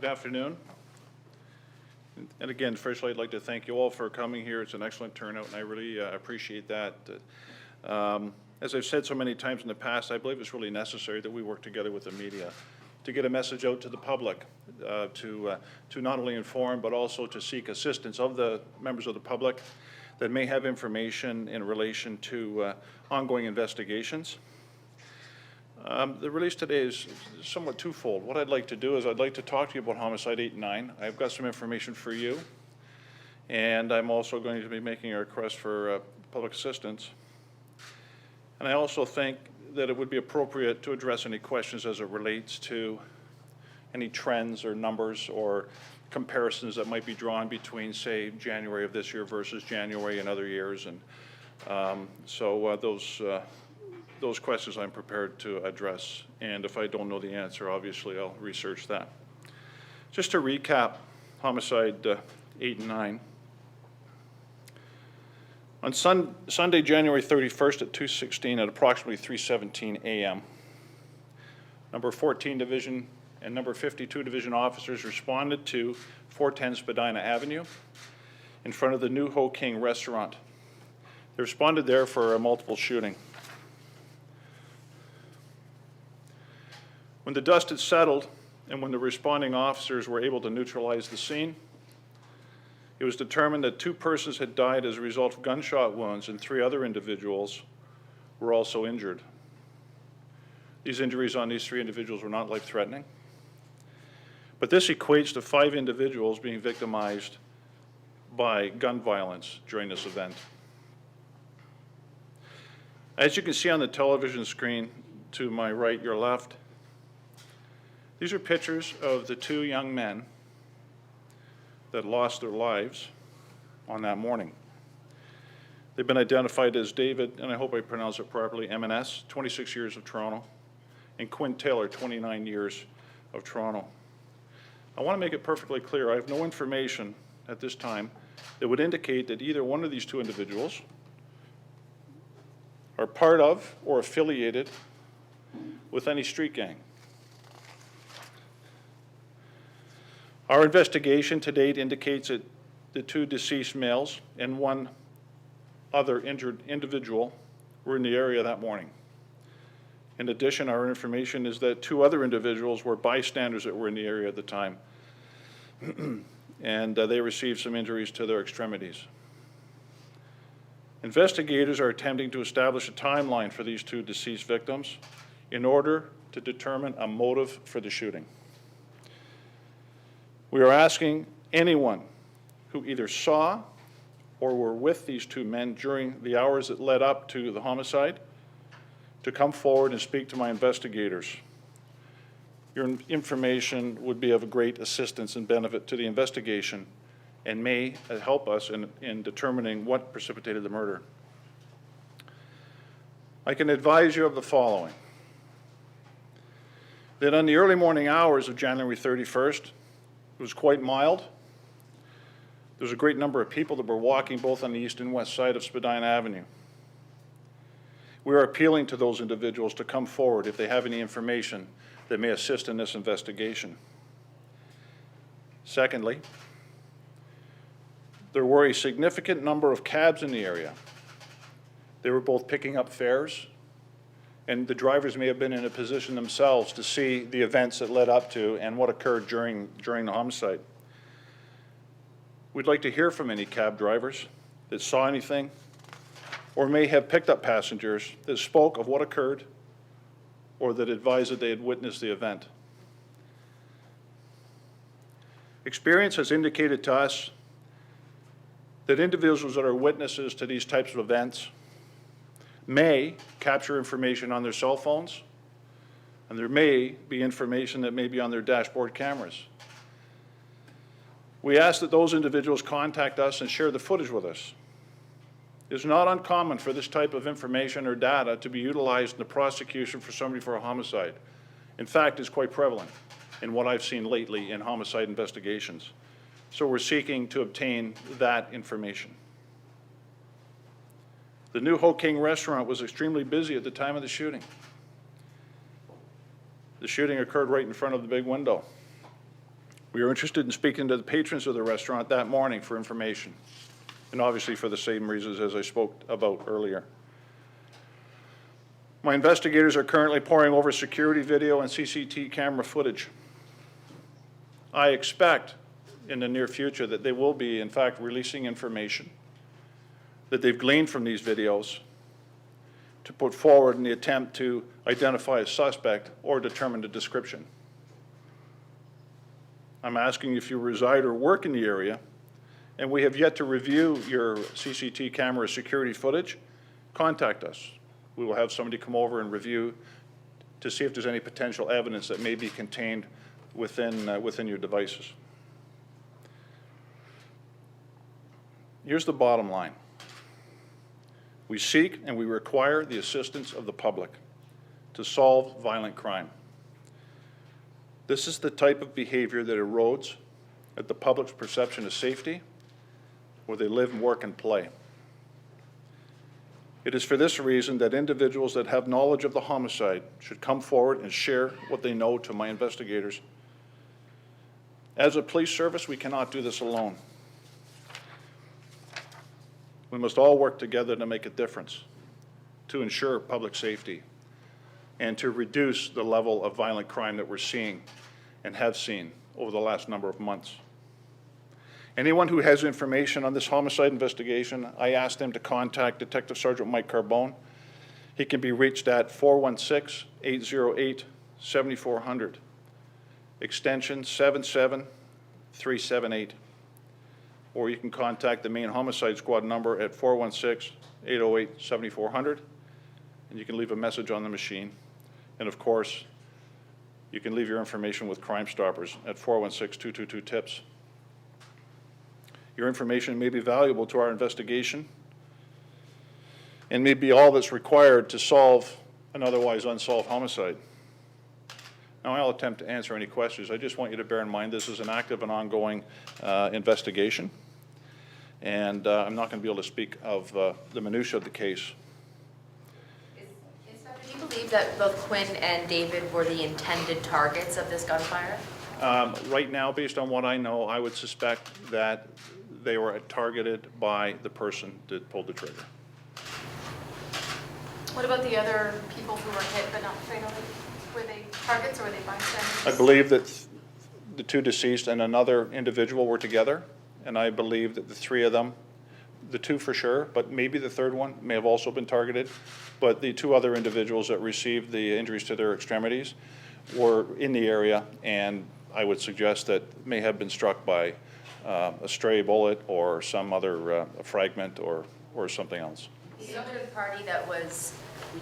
Good afternoon. And again, firstly, I'd like to thank you all for coming here. It's an excellent turnout, and I really appreciate that. As I've said so many times in the past, I believe it's really necessary that we work together with the media to get a message out to the public, to not only inform, but also to seek assistance of the members of the public that may have information in relation to ongoing investigations. The release today is somewhat twofold. What I'd like to do is I'd like to talk to you about Homicide 8 and 9. I've got some information for you, and I'm also going to be making a request for public assistance. And I also think that it would be appropriate to address any questions as it relates to any trends or numbers or comparisons that might be drawn between, say, January of this year versus January in other years. And those questions I'm prepared to address, and if I don't know the answer, obviously I'll research that. Just to recap Homicide 8 and 9. On Sunday, January 31st at 2:16 at approximately 3:17 a.m., number 14 Division and number 52 Division officers responded to 410 Spadina Avenue in front of the New Ho King restaurant. They responded there for a multiple shooting. When the dust had settled and when the responding officers were able to neutralize the scene, it was determined that 2 persons had died as a result of gunshot wounds and 3 other individuals were also injured. These injuries on these 3 individuals were not life-threatening, but this equates to 5 individuals being victimized by gun violence during this event. As you can see on the television screen to my right, your left, these are pictures of the 2 young men that lost their lives on that morning. They've been identified as David, and I hope I pronounce it properly, Eminess, 26 years of Toronto, and Quinn Taylor, 29 years of Toronto. I want to make it perfectly clear, I have no information at this time that would indicate that either one of these 2 individuals are part of or affiliated with any street gang. Our investigation to date indicates that the 2 deceased males and 1 other injured individual were in the area that morning. In addition, our information is that 2 other individuals were bystanders that were in the area at the time, and they received some injuries to their extremities. Investigators are attempting to establish a timeline for these 2 deceased victims in order to determine a motive for the shooting. We are asking anyone who either saw or were with these 2 men during the hours that led up to the homicide to come forward and speak to my investigators. Your information would be of great assistance and benefit to the investigation and may help us in determining what precipitated the murder. I can advise you of the following: that on the early morning hours of January 31st, it was quite mild. There was a great number of people that were walking both on the east and west side of Spadina Avenue. We are appealing to those individuals to come forward if they have any information that may assist in this investigation. Secondly, there were a significant number of cabs in the area. They were both picking up fares, and the drivers may have been in a position themselves to see the events that led up to and what occurred during the homicide. We'd like to hear from any cab drivers that saw anything or may have picked up passengers that spoke of what occurred or that advised that they had witnessed the event. Experience has indicated to us that individuals that are witnesses to these types of events may capture information on their cell phones, and there may be information that may be on their dashboard cameras. We ask that those individuals contact us and share the footage with us. It's not uncommon for this type of information or data to be utilized in the prosecution for somebody for a homicide. In fact, it's quite prevalent in what I've seen lately in homicide investigations. So we're seeking to obtain that information. The New Ho King restaurant was extremely busy at the time of the shooting. The shooting occurred right in front of the big window. We are interested in speaking to the patrons of the restaurant that morning for information, and obviously for the same reasons as I spoke about earlier. My investigators are currently poring over security video and CCTV camera footage. I expect in the near future that they will be, in fact, releasing information that they've gleaned from these videos to put forward in the attempt to identify a suspect or determine the description. I'm asking if you reside or work in the area and we have yet to review your CCTV camera security footage, contact us. We will have somebody come over and review to see if there's any potential evidence that may be contained within your devices. Here's the bottom line. We seek and we require the assistance of the public to solve violent crime. This is the type of behavior that erodes at the public's perception of safety, where they live, work, and play. It is for this reason that individuals that have knowledge of the homicide should come forward and share what they know to my investigators. As a police service, we cannot do this alone. We must all work together to make a difference, to ensure public safety, and to reduce the level of violent crime that we're seeing and have seen over the last number of months. Anyone who has information on this homicide investigation, I ask them to contact Detective Sergeant Mike Carbone. He can be reached at 416-808-7400, extension 77378. Or you can contact the main homicide squad number at 416-808-7400, and you can leave a message on the machine. And of course, you can leave your information with Crime Stoppers at 416-222-TIPS. Your information may be valuable to our investigation and may be all that's required to solve an otherwise unsolved homicide. Now, I'll attempt to answer any questions. I just want you to bear in mind this is an active and ongoing investigation, and I'm not going to be able to speak of the minutiae of the case. Do you believe that both Quinn and David were the intended targets of this gunfire? Right now, based on what I know, I would suspect that they were targeted by the person that pulled the trigger. What about the other people who were hit but not fatally? Were they targets or were they bystanders? I believe that the two deceased and another individual were together, and I believe that the three of them, the two for sure, but maybe the third one may have also been targeted, but the two other individuals that received the injuries to their extremities were in the area, and I would suggest that may have been struck by a stray bullet or some other fragment or something else. The other party that was,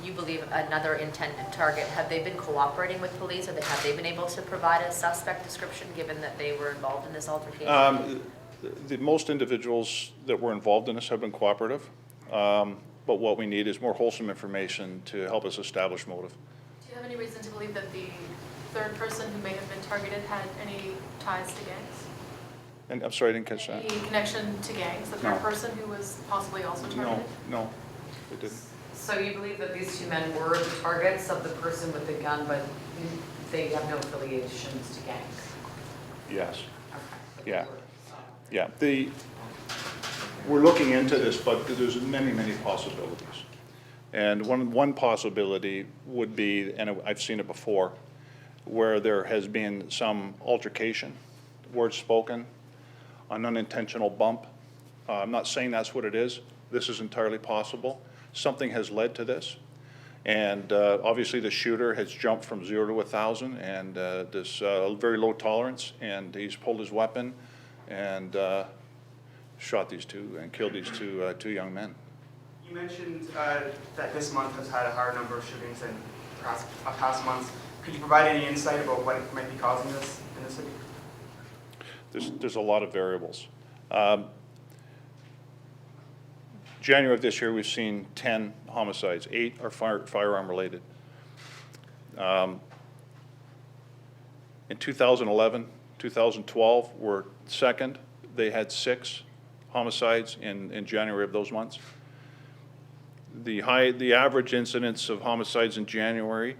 you believe, another intended target, have they been cooperating with police, or have they been able to provide a suspect description given that they were involved in this altercation? Most individuals that were involved in this have been cooperative, but what we need is more wholesome information to help us establish motive. Do you have any reason to believe that the third person who may have been targeted had any ties to gangs? And I'm sorry, I didn't catch that. Any connection to gangs? The third person who was possibly also targeted? No, it didn't. So you believe that these two men were the targets of the person with the gun, but they have no affiliations to gangs? Yes. Okay. Yeah. Yeah. We're looking into this, but there's many possibilities. And one possibility would be, and I've seen it before, where there has been some altercation, words spoken, an unintentional bump. I'm not saying that's what it is. This is entirely possible. Something has led to this. And obviously the shooter has jumped from 0 to 1,000 and this very low tolerance, and he's pulled his weapon and shot these two and killed these two young men. You mentioned that this month has had a higher number of shootings than past months. Could you provide any insight about what might be causing this in the city? There's a lot of variables. January of this year, we've seen 10 homicides. 8 are firearm related. In 2011, 2012 were second. They had 6 homicides in January of those months. The average incidence of homicides in January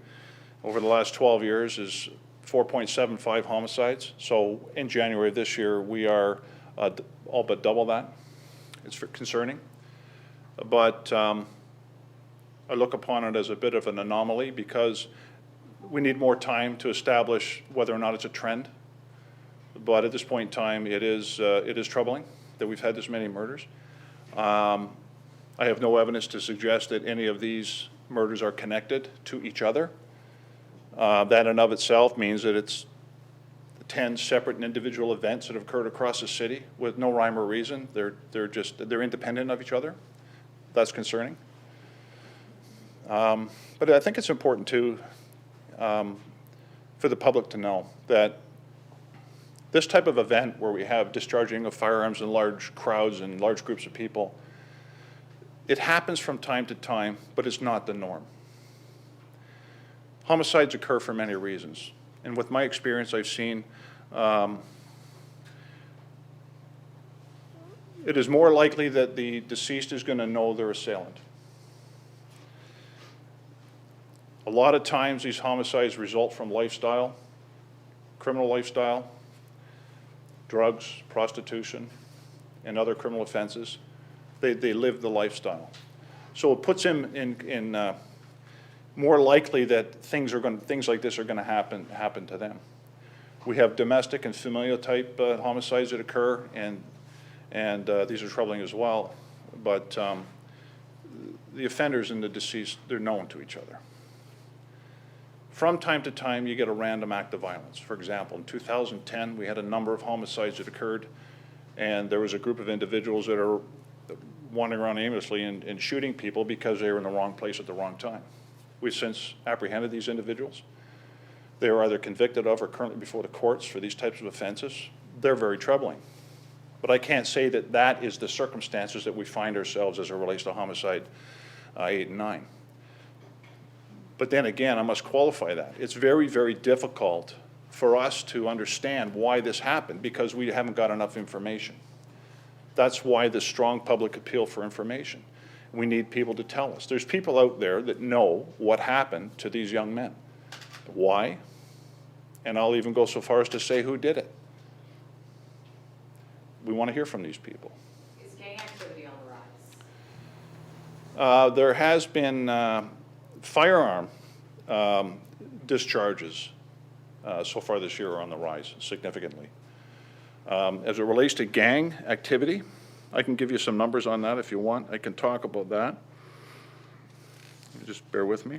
over the last 12 years is 4.75 homicides. So in January of this year, we are all but double that. It's concerning. But I look upon it as a bit of an anomaly because we need more time to establish whether or not it's a trend. But at this point in time, it is troubling that we've had this many murders. I have no evidence to suggest that any of these murders are connected to each other. That in and of itself means that it's 10 separate and individual events that have occurred across the city with no rhyme or reason. They're independent of each other. That's concerning. But I think it's important too for the public to know that this type of event where we have discharging of firearms in large crowds and large groups of people, it happens from time to time, but it's not the norm. Homicides occur for many reasons. And with my experience, I've seen it is more likely that the deceased is going to know their assailant. A lot of times these homicides result from lifestyle, criminal lifestyle, drugs, prostitution, and other criminal offenses. They live the lifestyle. So it puts him in more likely that things like this are going to happen to them. We have domestic and familial type homicides that occur, and these are troubling as well. But the offenders and the deceased, they're known to each other. From time to time, you get a random act of violence. For example, in 2010, we had a number of homicides that occurred, and there was a group of individuals that are wandering around aimlessly and shooting people because they were in the wrong place at the wrong time. We've since apprehended these individuals. They are either convicted of or currently before the courts for these types of offenses. They're very troubling. But I can't say that that is the circumstances that we find ourselves as it relates to homicide 8 and 9. But then again, I must qualify that. It's very, very difficult for us to understand why this happened because we haven't got enough information. That's why the strong public appeal for information. We need people to tell us. There's people out there that know what happened to these young men. Why? And I'll even go so far as to say who did it. We want to hear from these people. Is gang activity on the rise? There has been firearm discharges so far this year are on the rise significantly. As it relates to gang activity, I can give you some numbers on that if you want. I can talk about that. Just bear with me.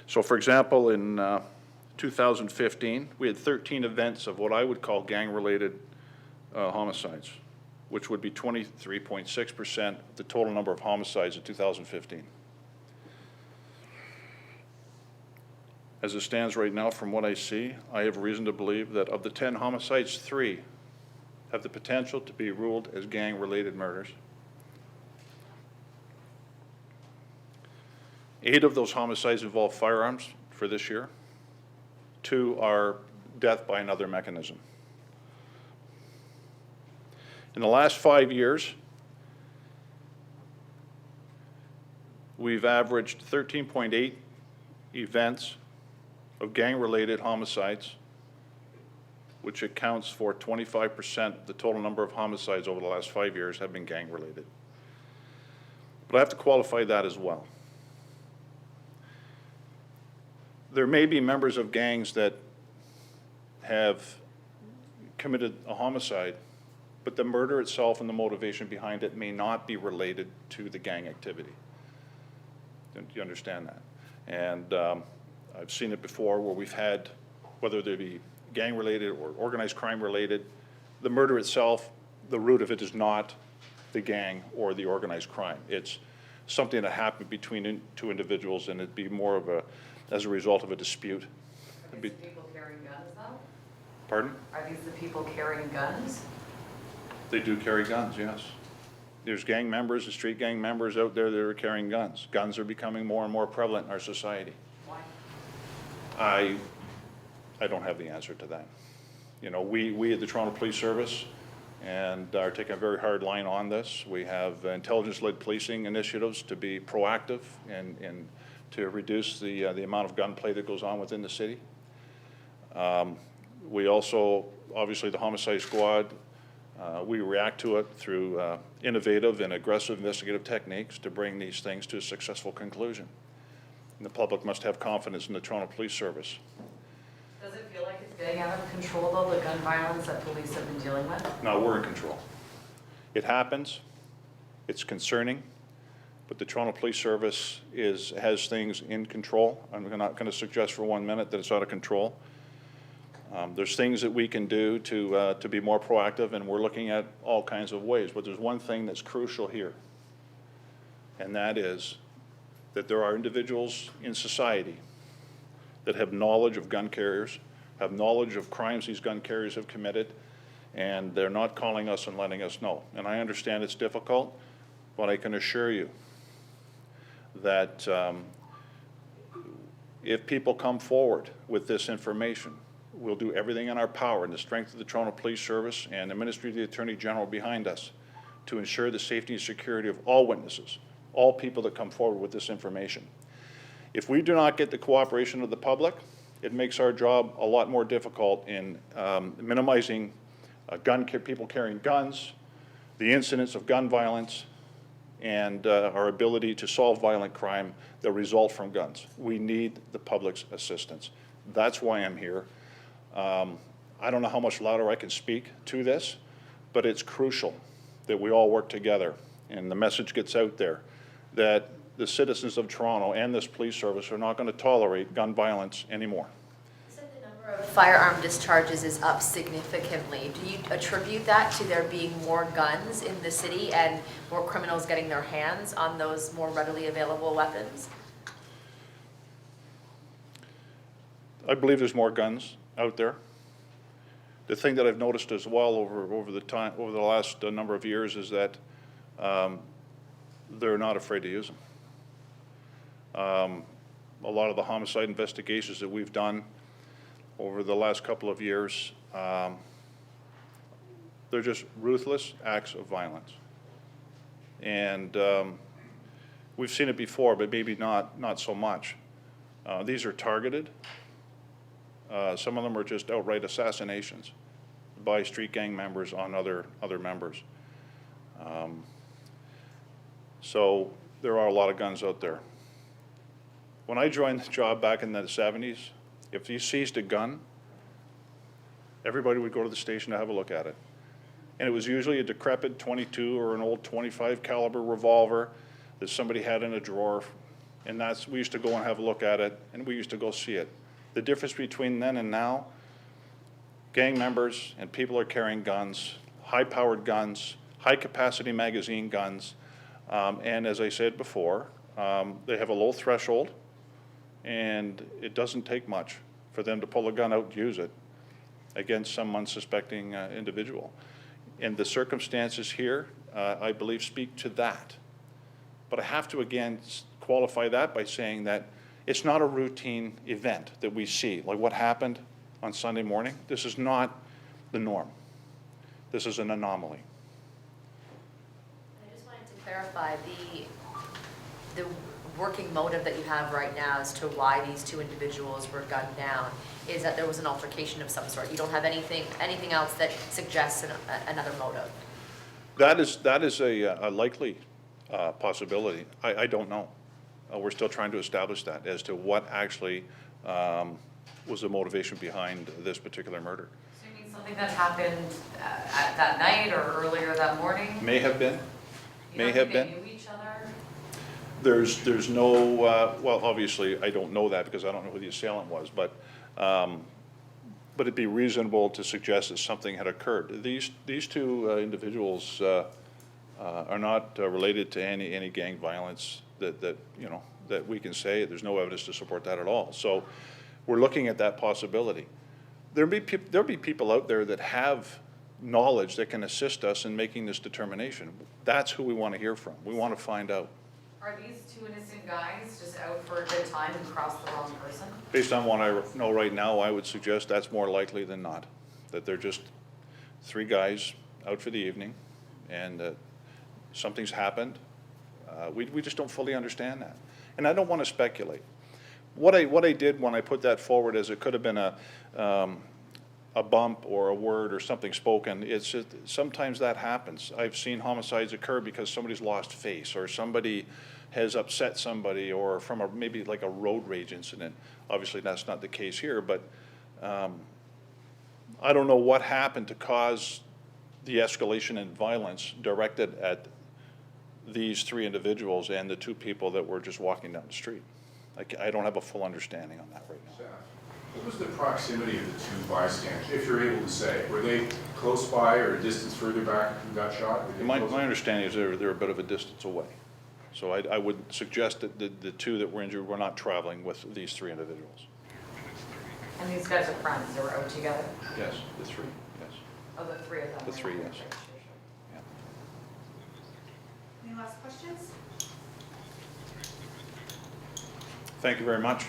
So for example, in 2015, we had 13 events of what I would call gang-related homicides, which would be 23.6% of the total number of homicides in 2015. As it stands right now, from what I see, I have reason to believe that of the 10 homicides, 3 have the potential to be ruled as gang-related murders. 8 of those homicides involve firearms for this year. 2 are death by another mechanism. In the last 5 years, we've averaged 13.8 events of gang-related homicides, which accounts for 25% of the total number of homicides over the last 5 years have been gang-related. But I have to qualify that as well. There may be members of gangs that have committed a homicide, but the murder itself and the motivation behind it may not be related to the gang activity. Do you understand that? And I've seen it before where we've had, whether they be gang-related or organized crime-related, the murder itself, the root of it is not the gang or the organized crime. It's something that happened between 2 individuals, and it'd be more of as a result of a dispute. Are these the people carrying guns, though? Pardon? Are these the people carrying guns? They do carry guns, yes. There's gang members and street gang members out there that are carrying guns. Guns are becoming more and more prevalent in our society. Why? I don't have the answer to that. You know, we at the Toronto Police Service and are taking a very hard line on this. We have intelligence-led policing initiatives to be proactive and to reduce the amount of gunplay that goes on within the city. We also, obviously the homicide squad, we react to it through innovative and aggressive investigative techniques to bring these things to a successful conclusion. And the public must have confidence in the Toronto Police Service. Does it feel like it's getting out of control though, the gun violence that police have been dealing with? No, we're in control. It happens, it's concerning, but the Toronto Police Service has things in control. I'm not going to suggest for 1 minute that it's out of control. There's things that we can do to be more proactive, and we're looking at all kinds of ways. But there's one thing that's crucial here, and that is that there are individuals in society that have knowledge of gun carriers, have knowledge of crimes these gun carriers have committed, and they're not calling us and letting us know. And I understand it's difficult, but I can assure you that if people come forward with this information, we'll do everything in our power in the strength of the Toronto Police Service and the Ministry of the Attorney General behind us to ensure the safety and security of all witnesses, all people that come forward with this information. If we do not get the cooperation of the public, it makes our job a lot more difficult in minimizing people carrying guns, the incidents of gun violence, and our ability to solve violent crime that result from guns. We need the public's assistance. That's why I'm here. I don't know how much louder I can speak to this, but it's crucial that we all work together and the message gets out there that the citizens of Toronto and this police service are not going to tolerate gun violence anymore. You said the number of firearm discharges is up significantly. Do you attribute that to there being more guns in the city and more criminals getting their hands on those more readily available weapons? I believe there's more guns out there. The thing that I've noticed as well over the last number of years is that they're not afraid to use them. A lot of the homicide investigations that we've done over the last couple of years, they're just ruthless acts of violence. And we've seen it before, but maybe not so much. These are targeted. Some of them are just outright assassinations by street gang members on other members. So there are a lot of guns out there. When I joined the job back in the 70s, if you seized a gun, everybody would go to the station to have a look at it. And it was usually a decrepit 22 or an old 25 caliber revolver that somebody had in a drawer. And we used to go and have a look at it, and we used to go see it. The difference between then and now, gang members and people are carrying guns, high-powered guns, high-capacity magazine guns, and as I said before, they have a low threshold, and it doesn't take much for them to pull a gun out and use it against some unsuspecting individual. And the circumstances here, I believe, speak to that. But I have to, again, qualify that by saying that it's not a routine event that we see, like what happened on Sunday morning. This is not the norm. This is an anomaly. I just wanted to clarify the working motive that you have right now as to why these two individuals were gunned down is that there was an altercation of some sort. You don't have anything else that suggests another motive. That is a likely possibility. I don't know. We're still trying to establish that as to what actually was the motivation behind this particular murder. So you mean something that happened at that night or earlier that morning? May have been. You don't think they knew each other? There's no, well, obviously, I don't know that because I don't know who the assailant was, but it'd be reasonable to suggest that something had occurred. These two individuals are not related to any gang violence that we can say. There's no evidence to support that at all. So we're looking at that possibility. There'll be people out there that have knowledge that can assist us in making this determination. That's who we want to hear from. We want to find out. Are these two innocent guys just out for a good time and crossed the wrong person? Based on what I know right now, I would suggest that's more likely than not. That they're just three guys out for the evening, and something's happened. We just don't fully understand that. And I don't want to speculate. What I did when I put that forward is it could have been a bump or a word or something spoken. It's just, sometimes that happens. I've seen homicides occur because somebody's lost face or somebody has upset somebody, or from maybe like a road rage incident. Obviously that's not the case here, but I don't know what happened to cause the escalation in violence directed at these three individuals and the two people that were just walking down the street. I don't have a full understanding on that right now. What was the proximity of the two bystanders, if you're able to say? Were they close by or a distance further back who got shot? Were they My close? understanding is they're a bit of a distance away. So I would suggest that the two that were injured were not traveling with these three individuals. And these guys are friends, they were out together? Yes, the three, yes. Oh, the three of them? The three, yes. Sure, sure, sure. Yeah. Any last questions? Thank you very much.